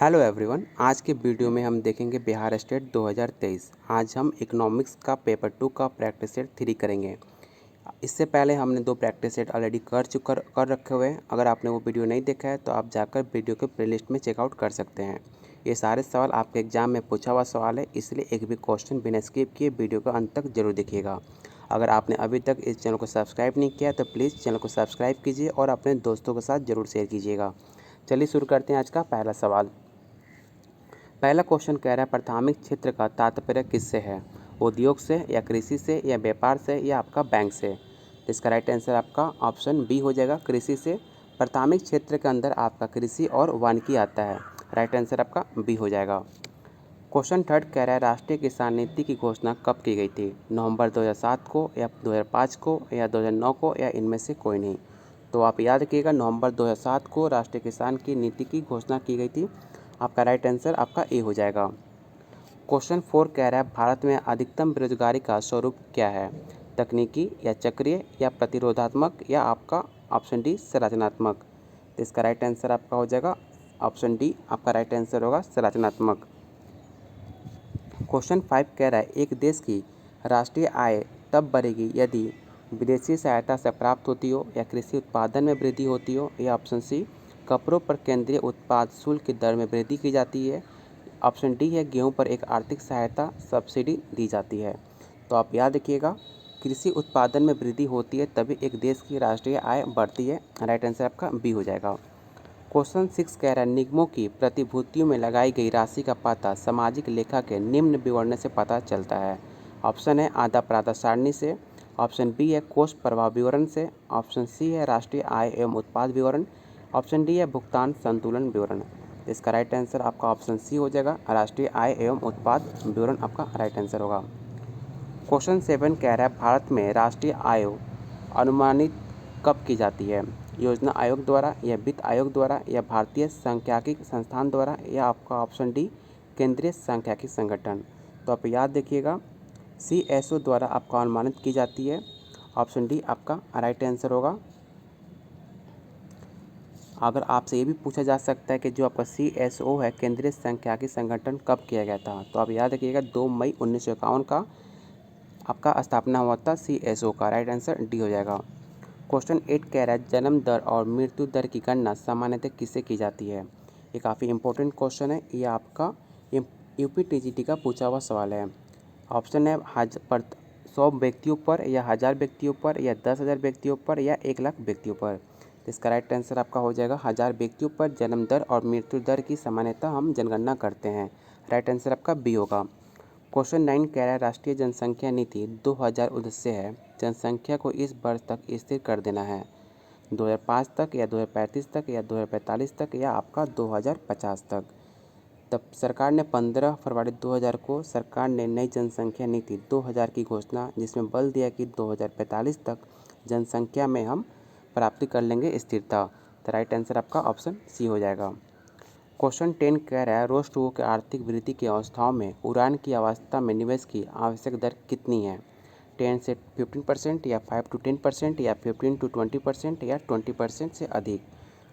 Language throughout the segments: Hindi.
हेलो एवरीवन, आज के वीडियो में हम देखेंगे बिहार स्टेट 2023। आज हम इकोनॉमिक्स का पेपर 2 का प्रैक्टिस सेट 3 करेंगे। इससे पहले हमने 2 प्रैक्टिस सेट ऑलरेडी कर रखे हुए हैं। अगर आपने वो वीडियो नहीं देखा है तो आप जाकर वीडियो के प्लेलिस्ट में चेकआउट कर सकते हैं। ये सारे सवाल आपके एग्जाम में पूछा हुआ सवाल है, इसलिए एक भी क्वेश्चन बिना स्किप किए वीडियो को अंत तक जरूर देखिएगा। अगर आपने अभी तक इस चैनल को सब्सक्राइब नहीं किया तो प्लीज़ चैनल को सब्सक्राइब कीजिए और अपने दोस्तों के साथ ज़रूर शेयर कीजिएगा। चलिए शुरू करते हैं आज का पहला सवाल। पहला क्वेश्चन कह रहा है प्राथमिक क्षेत्र का तात्पर्य किससे है? उद्योग से या कृषि से या व्यापार से या आपका बैंक से? इसका राइट आंसर आपका ऑप्शन बी हो जाएगा, कृषि से। प्राथमिक क्षेत्र के अंदर आपका कृषि और वानिकी आता है। राइट आंसर आपका बी हो जाएगा। क्वेश्चन थर्ड कह रहा है राष्ट्रीय किसान नीति की घोषणा कब की गई थी? नवंबर 2007 को या 2005 को या 2009 को या इनमें से कोई नहीं? तो आप याद रखिएगा, नवंबर 2007 को राष्ट्रीय किसान की नीति की घोषणा की गई थी। आपका राइट आंसर आपका ए हो जाएगा। क्वेश्चन 4 कह रहा है भारत में अधिकतम बेरोजगारी का स्वरूप क्या है? तकनीकी या चक्रीय या प्रतिरोधात्मक या आपका ऑप्शन डी संरचनात्मक? तो इसका राइट आंसर आपका हो जाएगा ऑप्शन डी, आपका राइट आंसर होगा संरचनात्मक। क्वेश्चन 5 कह रहा है एक देश की राष्ट्रीय आय तब बढ़ेगी यदि विदेशी सहायता से प्राप्त होती हो या कृषि उत्पादन में वृद्धि होती हो या ऑप्शन सी कपड़ों पर केंद्रीय उत्पाद शुल्क की दर में वृद्धि की जाती है। ऑप्शन डी है गेहूं पर एक आर्थिक सहायता सब्सिडी दी जाती है। तो आप याद रखिएगा, कृषि उत्पादन में वृद्धि होती है तभी एक देश की राष्ट्रीय आय बढ़ती है। राइट आंसर आपका बी हो जाएगा। क्वेश्चन 6 कह रहा है निगमों की प्रतिभूतियों में लगाई गई राशि का पता सामाजिक लेखा के निम्न विवरण से पता चलता है। ऑप्शन है आधा प्रातः सारणी से, ऑप्शन बी है कोष प्रवाह विवरण से, ऑप्शन सी है राष्ट्रीय आय एवं उत्पाद विवरण, ऑप्शन डी है भुगतान संतुलन विवरण। इसका राइट आंसर आपका ऑप्शन सी हो जाएगा, राष्ट्रीय आय एवं उत्पाद विवरण आपका राइट आंसर होगा। क्वेश्चन 7 कह रहा है भारत में राष्ट्रीय आय अनुमानित कब की जाती है? योजना आयोग द्वारा या वित्त आयोग द्वारा या भारतीय सांख्यिकी संस्थान द्वारा या आपका ऑप्शन डी केंद्रीय सांख्यिकी संगठन? तो आप याद रखिएगा, CSO द्वारा आपका अनुमानित की जाती है। ऑप्शन डी आपका राइट आंसर होगा। अगर आपसे ये भी पूछा जा सकता है कि जो आपका CSO है केंद्रीय सांख्यिकी संगठन कब किया गया था, तो आप याद रखिएगा 2 मई 1951 का आपका स्थापना हुआ था CSO का। राइट आंसर डी हो जाएगा। क्वेश्चन 8 कह रहा है जन्म दर और मृत्यु दर की गणना सामान्यतः किससे की जाती है? ये काफ़ी इंपॉर्टेंट क्वेश्चन है, ये आपका UPTGT का पूछा हुआ सवाल है। ऑप्शन है 100 व्यक्तियों पर या 1000 व्यक्तियों पर या 10,000 व्यक्तियों पर या 1 लाख व्यक्तियों पर? तो इसका राइट आंसर आपका हो जाएगा 1000 व्यक्तियों पर जन्म दर और मृत्यु दर की सामान्यतः हम जनगणना करते हैं। राइट आंसर आपका बी होगा। क्वेश्चन 9 कह रहा है राष्ट्रीय जनसंख्या नीति 2000 उद्देश्य है जनसंख्या को इस वर्ष तक स्थिर कर देना है। 2005 तक या 2035 तक या 2045 तक या आपका 2050 तक? तब सरकार ने 15 फरवरी 2000 को सरकार ने नई जनसंख्या नीति 2000 की घोषणा, जिसमें बल दिया कि 2045 तक जनसंख्या में हम प्राप्ति कर लेंगे स्थिरता। तो राइट आंसर आपका ऑप्शन सी हो जाएगा। क्वेश्चन 10 कह रहा है राष्ट्रों के आर्थिक वृद्धि की अवस्थाओं में उड़ान की अवस्था में निवेश की आवश्यक दर कितनी है? 10 से 15% या 5 to 10% या 15 to 20% या 20% से अधिक?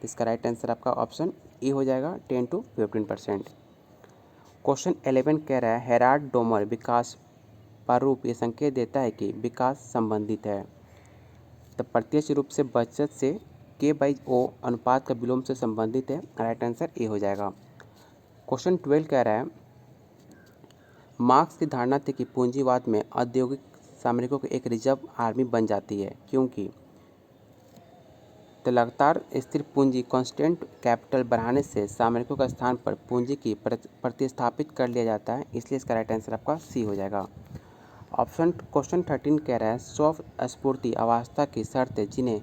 इसका राइट आंसर आपका ऑप्शन ए हो जाएगा, 10 to 15%। क्वेश्चन 11 कह रहा है हेराल्ड डोमर विकास प्रारूप ये संकेत देता है कि विकास संबंधित है। तो प्रत्यक्ष रूप से बचत से K/O अनुपात का विलोम से संबंधित है। राइट आंसर ए हो जाएगा। क्वेश्चन 12 कह रहा है मार्क्स की धारणा थी कि पूंजीवाद में औद्योगिक सामरिकों की एक रिजर्व आर्मी बन जाती है क्योंकि? तो लगातार स्थिर पूंजी कांस्टेंट कैपिटल बढ़ाने से सामरिकों का स्थान पर पूंजी की प्रतिस्थापित कर लिया जाता है, इसलिए इसका राइट आंसर आपका सी हो जाएगा। क्वेश्चन 13 कह रहा है स्व स्फूर्ति अवस्था की शर्तें जिन्हें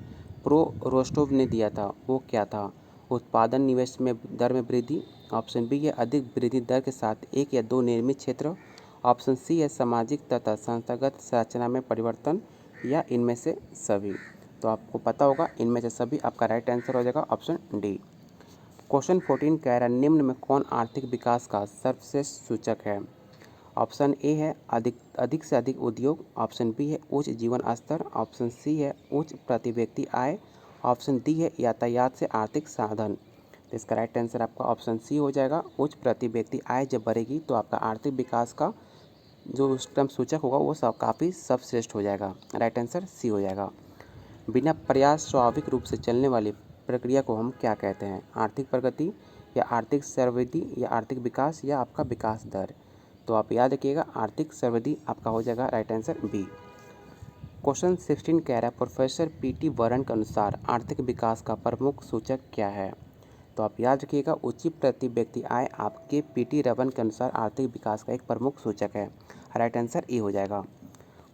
रोस्टोव ने दिया था वो क्या था? उत्पादन निवेश में दर में वृद्धि, ऑप्शन बी है अधिक वृद्धि दर के साथ एक या दो निर्मित क्षेत्र, ऑप्शन सी है सामाजिक तथा संस्थागत संरचना में परिवर्तन या इनमें से सभी? तो आपको पता होगा इनमें से सभी, आपका राइट आंसर हो जाएगा ऑप्शन डी। क्वेश्चन 14 कह रहा है निम्न में कौन आर्थिक विकास का सर्वश्रेष्ठ सूचक है? ऑप्शन ए है अधिक से अधिक उद्योग, ऑप्शन बी है उच्च जीवन स्तर, ऑप्शन सी है उच्च प्रति व्यक्ति आय, ऑप्शन डी है यातायात से आर्थिक साधन। तो इसका राइट आंसर आपका ऑप्शन सी हो जाएगा। उच्च प्रति व्यक्ति आय जब बढ़ेगी तो आपका आर्थिक विकास का जो उस टर्म सूचक होगा वो सब काफ़ी सर्वश्रेष्ठ हो जाएगा। राइट आंसर सी हो जाएगा। बिना प्रयास स्वाभाविक रूप से चलने वाली प्रक्रिया को हम क्या कहते हैं? आर्थिक प्रगति या आर्थिक सर्वृद्धि या आर्थिक विकास या आपका विकास दर। तो आप याद रखिएगा आर्थिक सर्वृद्धि आपका हो जाएगा राइट आंसर बी। क्वेश्चन 16 कह रहा है प्रोफेसर पीटी वरन के अनुसार आर्थिक विकास का प्रमुख सूचक क्या है? तो आप याद रखिएगा उचित प्रति व्यक्ति आय आपके पीटी रवन के अनुसार आर्थिक विकास का एक प्रमुख सूचक है। राइट आंसर ए हो जाएगा।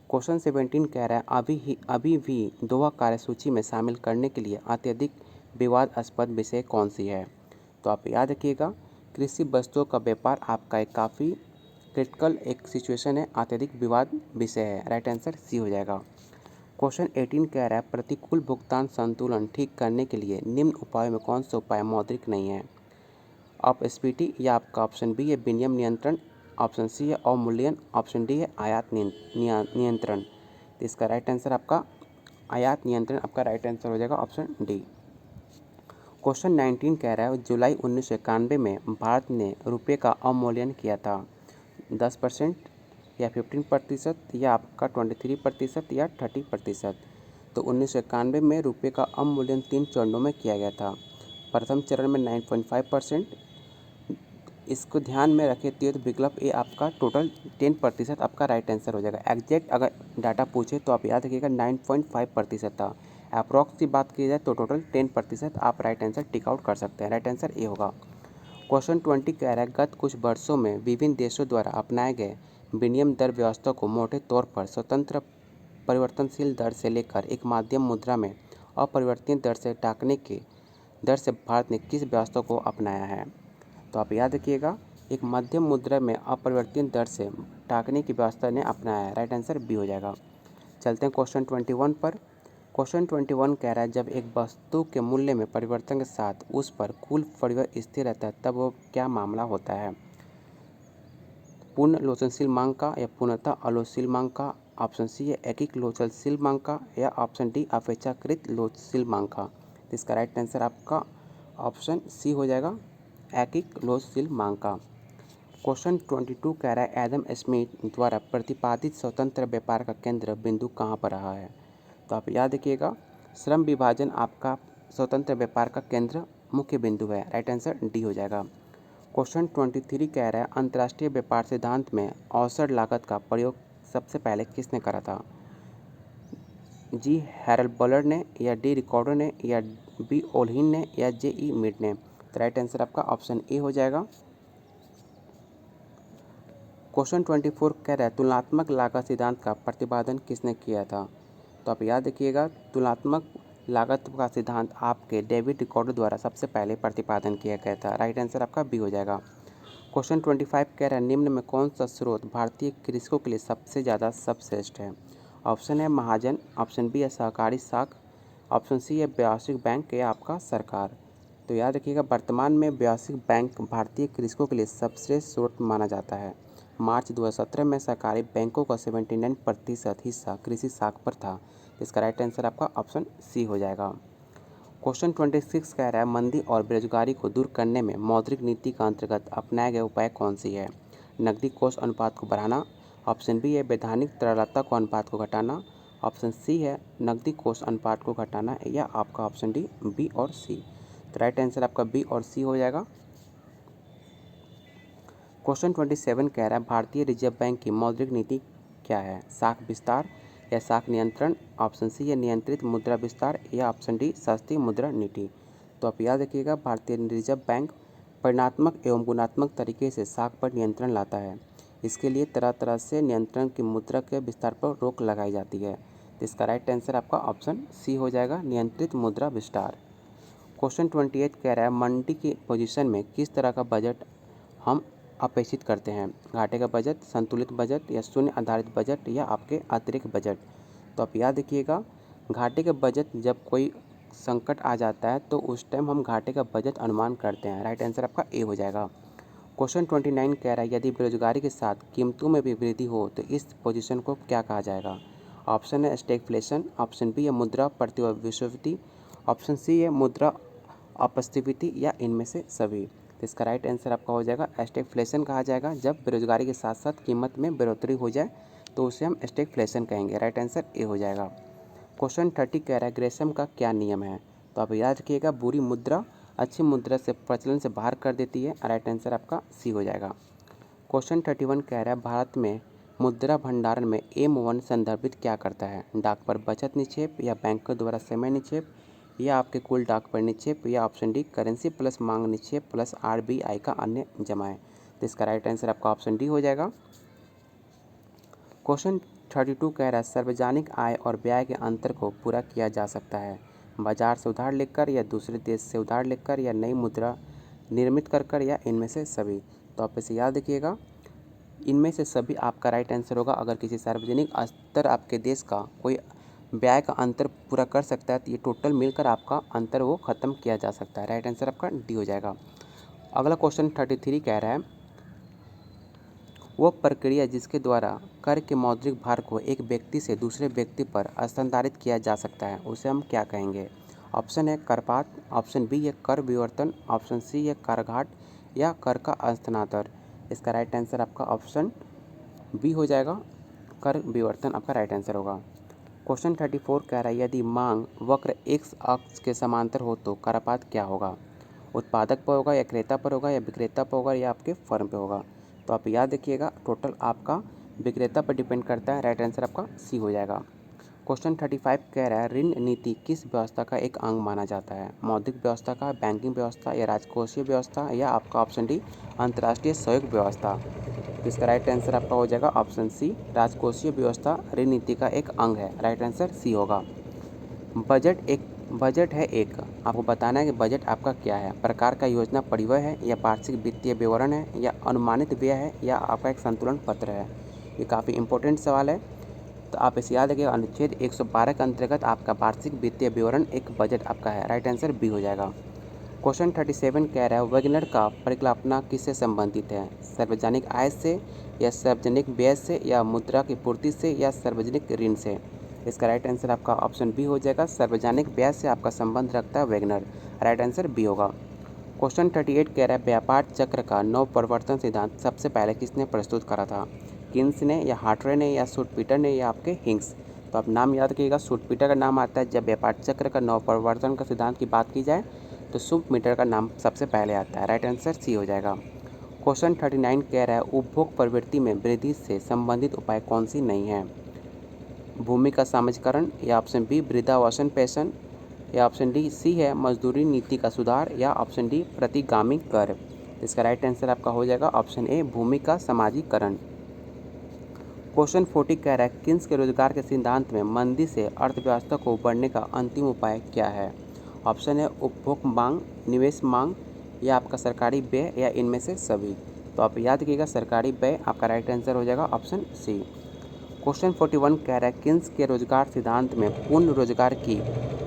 क्वेश्चन 17 कह रहा है अभी भी दोहा कार्यसूची में शामिल करने के लिए अत्यधिक विवादास्पद विषय कौन सी है? तो आप याद रखिएगा कृषि वस्तुओं का व्यापार आपका एक काफ़ी क्रिटिकल एक सिचुएशन है, अत्यधिक विवाद विषय है। राइट आंसर सी हो जाएगा। क्वेश्चन 18 कह रहा है प्रतिकूल भुगतान संतुलन ठीक करने के लिए निम्न उपायों में कौन सा उपाय मौद्रिक नहीं है? अपस्फीति या आपका ऑप्शन बी है विनिमय नियंत्रण, ऑप्शन सी है अवमूल्यन, ऑप्शन डी है आयात नियंत्रण। तो इसका राइट आंसर आपका आयात नियंत्रण आपका राइट आंसर हो जाएगा ऑप्शन डी। क्वेश्चन 19 कह रहा है जुलाई 1991 में भारत ने रुपये का अवमूल्यन किया था 10% या 15% या आपका 23% या 30%। तो 1991 में रुपये का अवमूल्यन 3 चरणों में किया गया था। प्रथम चरण में 9.5%, इसको ध्यान में रखे तो विकल्प ए आपका टोटल 10% आपका राइट आंसर हो जाएगा। एग्जैक्ट अगर डाटा पूछे तो आप याद रखिएगा 9.5% था। अप्रॉक्स की बात की जाए तो टोटल 10% आप राइट आंसर टिक आउट कर सकते हैं। राइट आंसर ए होगा। क्वेश्चन 20 कह रहा है गत कुछ वर्षों में विभिन्न देशों द्वारा अपनाए गए विनिमय दर व्यवस्था को मोटे तौर पर स्वतंत्र परिवर्तनशील दर से लेकर एक माध्यम मुद्रा में अपरिवर्तनीय दर से टाकने के दर से भारत ने किस व्यवस्था को अपनाया है? तो आप याद रखिएगा एक मध्यम मुद्रा में अपरिवर्तनीय दर से टाकने की व्यवस्था ने अपनाया है। राइट आंसर बी हो जाएगा। चलते हैं क्वेश्चन 21 पर। क्वेश्चन 21 कह रहा है जब एक वस्तु के मूल्य में परिवर्तन के साथ उस पर कुल परिव्यय स्थिर रहता है तब वो क्या मामला होता है? पूर्ण लोचनशील मांग का या पूर्णतः अलोचनशील मांग का, ऑप्शन सी है एकीकृत लोचनशील मांग का या ऑप्शन डी अपेक्षाकृत लोचनशील मांग का। तो इसका राइट आंसर आपका ऑप्शन सी हो जाएगा एकीकृत लोचनशील मांग का। क्वेश्चन 22 कह रहा है एडम स्मिथ द्वारा प्रतिपादित स्वतंत्र व्यापार का केंद्र बिंदु कहाँ पर रहा है? तो आप याद रखिएगा श्रम विभाजन आपका स्वतंत्र व्यापार का केंद्र मुख्य बिंदु है। राइट आंसर डी हो जाएगा। क्वेश्चन 23 कह रहा है अंतर्राष्ट्रीय व्यापार सिद्धांत में औसत लागत का प्रयोग सबसे पहले किसने करा था? जी हैरल्ड बलर ने या डी रिकॉर्डो ने या बी ओल्हिन ने या जे ई मिड ने। तो राइट आंसर आपका ऑप्शन ए हो जाएगा। क्वेश्चन 24 कह रहा है तुलनात्मक लागत सिद्धांत का प्रतिपादन किसने किया था? तो आप याद रखिएगा तुलनात्मक लागत का सिद्धांत आपके डेविड रिकॉर्डो द्वारा सबसे पहले प्रतिपादन किया गया था। राइट आंसर आपका बी हो जाएगा। क्वेश्चन 25 कह रहा है निम्न में कौन सा स्रोत भारतीय कृषकों के लिए सबसे ज़्यादा सर्वश्रेष्ठ है? ऑप्शन है महाजन, ऑप्शन बी है सहकारी साख, ऑप्शन सी है व्यावसायिक बैंक या आपका सरकार। तो याद रखिएगा वर्तमान में व्यावसायिक बैंक भारतीय कृषकों के लिए सर्वश्रेष्ठ स्रोत माना जाता है। मार्च 2017 में सरकारी बैंकों का 79% हिस्सा कृषि साख पर था। इसका राइट आंसर आपका ऑप्शन सी हो जाएगा। क्वेश्चन 26 कह रहा है मंदी और बेरोजगारी को दूर करने में मौद्रिक नीति का अंतर्गत अपनाए गए उपाय कौन सी है? नकदी कोष अनुपात को बढ़ाना, ऑप्शन बी है वैधानिक तरलता को अनुपात को घटाना, ऑप्शन सी है नकदी कोष अनुपात को घटाना या आपका ऑप्शन डी बी और सी। तो राइट आंसर आपका बी और सी हो जाएगा। क्वेश्चन 27 कह रहा है भारतीय रिजर्व बैंक की मौद्रिक नीति क्या है? साख विस्तार या साख नियंत्रण, ऑप्शन सी है नियंत्रित मुद्रा विस्तार या ऑप्शन डी सस्ती मुद्रा नीति। तो आप याद रखिएगा भारतीय रिजर्व बैंक परिणात्मक एवं गुणात्मक तरीके से साख पर नियंत्रण लाता है। इसके लिए तरह तरह से नियंत्रण की मुद्रा के विस्तार पर रोक लगाई जाती है। तो इसका राइट आंसर आपका ऑप्शन सी हो जाएगा नियंत्रित मुद्रा विस्तार। क्वेश्चन 28 कह रहा है मंडी की पोजीशन में किस तरह का बजट हम अपेक्षित करते हैं? घाटे का बजट, संतुलित बजट या शून्य आधारित बजट या आपके अतिरिक्त बजट। तो आप याद रखिएगा घाटे का बजट जब कोई संकट आ जाता है तो उस टाइम हम घाटे का बजट अनुमान करते हैं। राइट आंसर आपका ए हो जाएगा। क्वेश्चन 29 कह रहा है यदि बेरोजगारी के साथ कीमतों में भी वृद्धि हो तो इस पोजीशन को क्या कहा जाएगा? ऑप्शन है स्टैगफ्लेशन, ऑप्शन बी है मुद्रा प्रतिस्पर्धी, ऑप्शन सी है मुद्रा उपस्थिति या इनमें से सभी। तो इसका राइट आंसर आपका हो जाएगा स्टैगफ्लेशन कहा जाएगा। जब बेरोजगारी के साथ साथ कीमत में बढ़ोतरी हो जाए तो उसे हम स्टैगफ्लेशन कहेंगे। राइट आंसर ए हो जाएगा। क्वेश्चन 30 कह रहा है ग्रेसम का क्या नियम है। तो आप याद रखिएगा, बुरी मुद्रा अच्छी मुद्रा से प्रचलन से बाहर कर देती है। राइट आंसर आपका सी हो जाएगा। क्वेश्चन 31 कह रहा है भारत में मुद्रा भंडारण में M1 संदर्भित क्या करता है। डाक पर बचत निक्षेप या बैंकों द्वारा समय निक्षेप या आपके कुल डाक पर निक्षेप या ऑप्शन डी करेंसी प्लस मांग निक्षेप प्लस RBI का अन्य जमाएं। तो इसका राइट आंसर आपका ऑप्शन डी हो जाएगा। क्वेश्चन 32 कह रहा है सार्वजनिक आय और व्यय के अंतर को पूरा किया जा सकता है बाजार से उधार लेकर या दूसरे देश से उधार लेकर या नई मुद्रा निर्मित कर या इनमें से सभी। तो आप इसे याद रखिएगा, इनमें से सभी आपका राइट आंसर होगा। अगर किसी सार्वजनिक स्तर आपके देश का कोई व्यय का अंतर पूरा कर सकता है तो ये टोटल मिलकर आपका अंतर वो ख़त्म किया जा सकता है। राइट आंसर आपका डी हो जाएगा। अगला क्वेश्चन 33 कह रहा है वो प्रक्रिया जिसके द्वारा कर के मौद्रिक भार को एक व्यक्ति से दूसरे व्यक्ति पर स्थानांतरित किया जा सकता है उसे हम क्या कहेंगे। ऑप्शन है करपात, ऑप्शन बी है कर विवर्तन, ऑप्शन सी है करघाट या कर का स्थानांतर। इसका राइट आंसर आपका ऑप्शन बी हो जाएगा, कर विवर्तन आपका राइट आंसर होगा। क्वेश्चन 34 कह रहा है यदि मांग वक्र x अक्ष के समांतर हो तो करपात क्या होगा। उत्पादक पर होगा या क्रेता पर होगा या विक्रेता पर होगा या आपके फर्म पे होगा। तो आप याद रखिएगा, टोटल आपका विक्रेता पर डिपेंड करता है। राइट आंसर आपका सी हो जाएगा। क्वेश्चन 35 कह रहा है ऋण नीति किस व्यवस्था का एक अंग माना जाता है। मौद्रिक व्यवस्था का, बैंकिंग व्यवस्था या राजकोषीय व्यवस्था या आपका ऑप्शन डी अंतर्राष्ट्रीय सहयोग व्यवस्था। तो इसका राइट आंसर आपका हो जाएगा ऑप्शन सी राजकोषीय व्यवस्था ऋण नीति का एक अंग है। राइट आंसर सी होगा। बजट है एक, आपको बताना है कि बजट आपका क्या है। प्रकार का योजना परिव्यय है या वार्षिक वित्तीय विवरण है या अनुमानित व्यय है या आपका एक संतुलन पत्र है। ये काफ़ी इंपॉर्टेंट सवाल है, तो आप इसे याद रखिएगा। अनुच्छेद 112 के अंतर्गत आपका वार्षिक वित्तीय विवरण एक बजट आपका है। राइट आंसर बी हो जाएगा। क्वेश्चन 37 कह रहा है वैगनर का परिकल्पना किससे संबंधित है। सार्वजनिक आय से या सार्वजनिक व्यय से या मुद्रा की पूर्ति से या सार्वजनिक ऋण से। इसका राइट आंसर आपका ऑप्शन बी हो जाएगा, सार्वजनिक व्यय से आपका संबंध रखता है वैगनर। राइट आंसर बी होगा। क्वेश्चन 38 कह रहा है व्यापार चक्र का नव प्रवर्तन सिद्धांत सबसे पहले किसने प्रस्तुत करा था। किन्स ने या हार्टरे ने या शूटपीटर ने या आपके हिंग्स। तो आप नाम याद रखिएगा, शूटपीटर का नाम आता है जब व्यापार चक्र का नव प्रवर्तन का सिद्धांत की बात की जाए, तो शूटपीटर का नाम सबसे पहले आता है। राइट आंसर सी हो जाएगा। क्वेश्चन 39 कह रहा है उपभोग प्रवृत्ति में वृद्धि से संबंधित उपाय कौन सी नहीं है। भूमि का समाजीकरण या ऑप्शन बी वृद्धावस्था पेंशन या ऑप्शन डी सी है मजदूरी नीति का सुधार या ऑप्शन डी प्रतिगामी कर। इसका राइट आंसर आपका हो जाएगा ऑप्शन ए भूमि का समाजीकरण। क्वेश्चन 40 कह रहा है किन्स के रोजगार के सिद्धांत में मंदी से अर्थव्यवस्था को उबरने का अंतिम उपाय क्या है। ऑप्शन है उपभोग मांग, निवेश मांग या आपका सरकारी व्यय या इनमें से सभी। तो आप याद रखिएगा सरकारी व्यय आपका राइट आंसर हो जाएगा ऑप्शन सी। क्वेश्चन 41 कह रहा है किन्स के रोजगार सिद्धांत में पूर्ण रोजगार की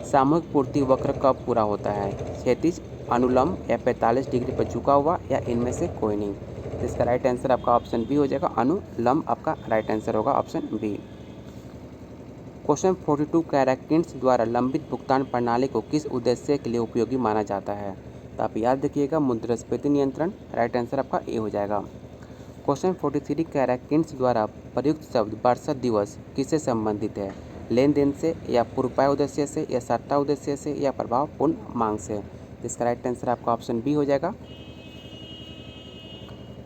सामूहिक पूर्ति वक्र कब पूरा होता है। क्षैतिज, अनुलंब या 45 डिग्री पर झुका हुआ या इनमें से कोई नहीं। तो इसका राइट आंसर आपका ऑप्शन बी हो जाएगा, अनुलंब आपका राइट आंसर होगा ऑप्शन बी। क्वेश्चन 42 कह रहा है किन्स द्वारा लंबित भुगतान प्रणाली को किस उद्देश्य के लिए उपयोगी माना जाता है। तो आप याद रखिएगा मुद्रास्फीति नियंत्रण। राइट आंसर आपका ए हो जाएगा। क्वेश्चन 43 कह रहा है किन्स द्वारा प्रयुक्त शब्द वर्षा दिवस किससे संबंधित है। लेन देन से या पूर्वापाय उद्देश्य से या सट्टा उद्देश्य से या प्रभावपूर्ण मांग से। इसका राइट आंसर आपका ऑप्शन बी हो जाएगा।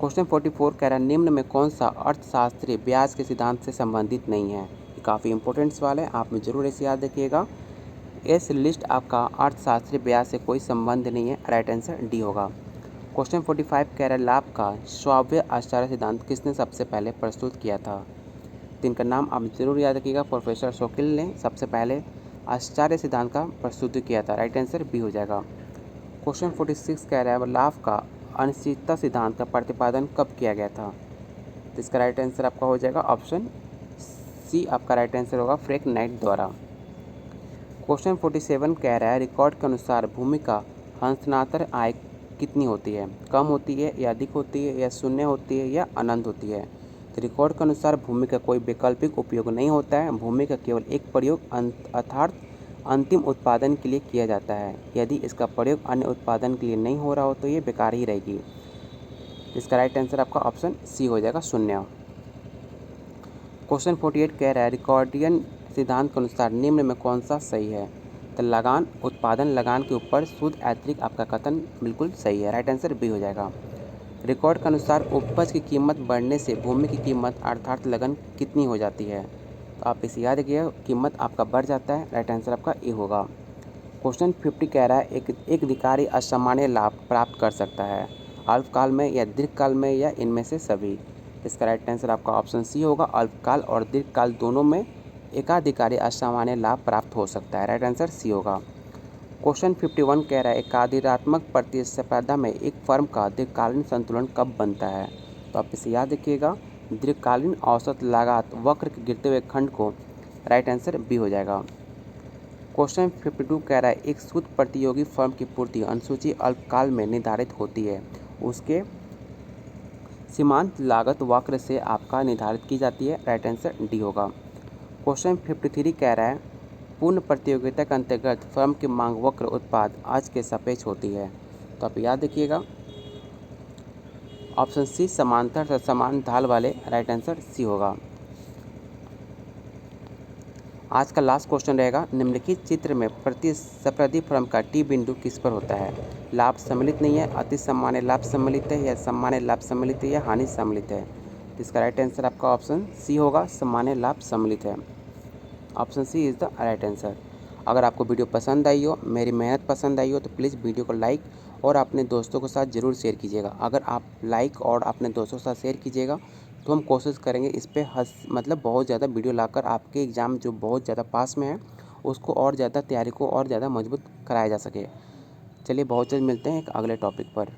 क्वेश्चन 44 कह रहा है निम्न में कौन सा अर्थशास्त्रीय ब्याज के सिद्धांत से संबंधित नहीं है। ये काफ़ी इंपॉर्टेंट सवाल है, आप में जरूर इसे याद रखिएगा। इस लिस्ट आपका अर्थशास्त्रीय ब्याज से कोई संबंध नहीं है। राइट आंसर डी होगा। क्वेश्चन 45 कह रहा है लाभ का स्वाव्य आश्चर्य सिद्धांत किसने सबसे पहले प्रस्तुत किया था। तो इनका नाम आप जरूर याद रखिएगा, प्रोफेसर शोकिल ने सबसे पहले आश्चर्य सिद्धांत का प्रस्तुत किया था। राइट आंसर बी हो जाएगा। क्वेश्चन 46 कह रहा है लाभ का अनिश्चितता सिद्धांत का प्रतिपादन कब किया गया था। तो इसका राइट आंसर आपका हो जाएगा ऑप्शन सी आपका राइट आंसर होगा फ्रैंक नाइट द्वारा। क्वेश्चन 47 कह रहा है रिकॉर्ड के अनुसार भूमि का हस्तांतरण आय कितनी होती है, कम होती है या अधिक होती है या शून्य होती है या अनंत होती है। तो रिकॉर्ड के अनुसार भूमि का कोई वैकल्पिक उपयोग नहीं होता है। भूमि का केवल एक प्रयोग अर्थात अंतिम उत्पादन के लिए किया जाता है। यदि इसका प्रयोग अन्य उत्पादन के लिए नहीं हो रहा हो तो ये बेकार ही रहेगी। इसका राइट आंसर आपका ऑप्शन सी हो जाएगा, शून्य। क्वेश्चन 48 कह रहा है रिकॉर्डियन सिद्धांत के अनुसार निम्न में कौन सा सही है। तो लगान उत्पादन लगान के ऊपर सूद अतिरिक्त आपका कथन बिल्कुल सही है। राइट आंसर बी हो जाएगा। रिकॉर्ड के अनुसार उपज की कीमत बढ़ने से भूमि की कीमत अर्थात लगन कितनी हो जाती है। तो आप इसे याद रखिए, कीमत आपका बढ़ जाता है। राइट आंसर आपका ए होगा। क्वेश्चन 50 कह रहा है एक अधिकारी असामान्य लाभ प्राप्त कर सकता है अल्पकाल में या दीर्घकाल में या इनमें से सभी। इसका राइट आंसर आपका ऑप्शन सी होगा। अल्पकाल और दीर्घकाल दोनों में एकाधिकारी असामान्य लाभ प्राप्त हो सकता है। राइट आंसर सी होगा। क्वेश्चन 51 कह रहा है एकाधिरात्मक प्रतिस्पर्धा में एक फर्म का दीर्घकालीन संतुलन कब बनता है। तो आप इसे याद रखिएगा, दीर्घकालीन औसत लागत वक्र के गिरते हुए खंड को। राइट आंसर बी हो जाएगा। क्वेश्चन 52 कह रहा है एक सूद प्रतियोगी फर्म की पूर्ति अनुसूची अल्पकाल में निर्धारित होती है, उसके सीमांत लागत वक्र से आपका निर्धारित की जाती है। राइट आंसर डी होगा। क्वेश्चन 53 कह रहा है पूर्ण प्रतियोगिता के अंतर्गत फर्म की मांग वक्र उत्पाद आज के सापेक्ष होती है। तो आप याद रखिएगा, ऑप्शन सी समांतर तथा समान ढाल वाले। राइट आंसर सी होगा। आज का लास्ट क्वेश्चन रहेगा निम्नलिखित चित्र में प्रतिस्पर्धी फर्म का टी बिंदु किस पर होता है। लाभ सम्मिलित नहीं है, अति सामान्य लाभ सम्मिलित है या सामान्य लाभ सम्मिलित है या हानि सम्मिलित है। इसका राइट आंसर आपका ऑप्शन सी होगा, सामान्य लाभ सम्मिलित है। Option C is the right answer. अगर आपको वीडियो पसंद आई हो, मेरी मेहनत पसंद आई हो तो प्लीज़ वीडियो को लाइक और अपने दोस्तों के साथ ज़रूर शेयर कीजिएगा। अगर आप लाइक और अपने दोस्तों के साथ शेयर कीजिएगा तो हम कोशिश करेंगे इस पर मतलब बहुत ज़्यादा वीडियो लाकर आपके एग्ज़ाम जो बहुत ज़्यादा पास में है उसको और ज़्यादा तैयारी को और ज़्यादा मजबूत कराया जा सके। चलिए बहुत जल्द मिलते हैं एक अगले टॉपिक पर।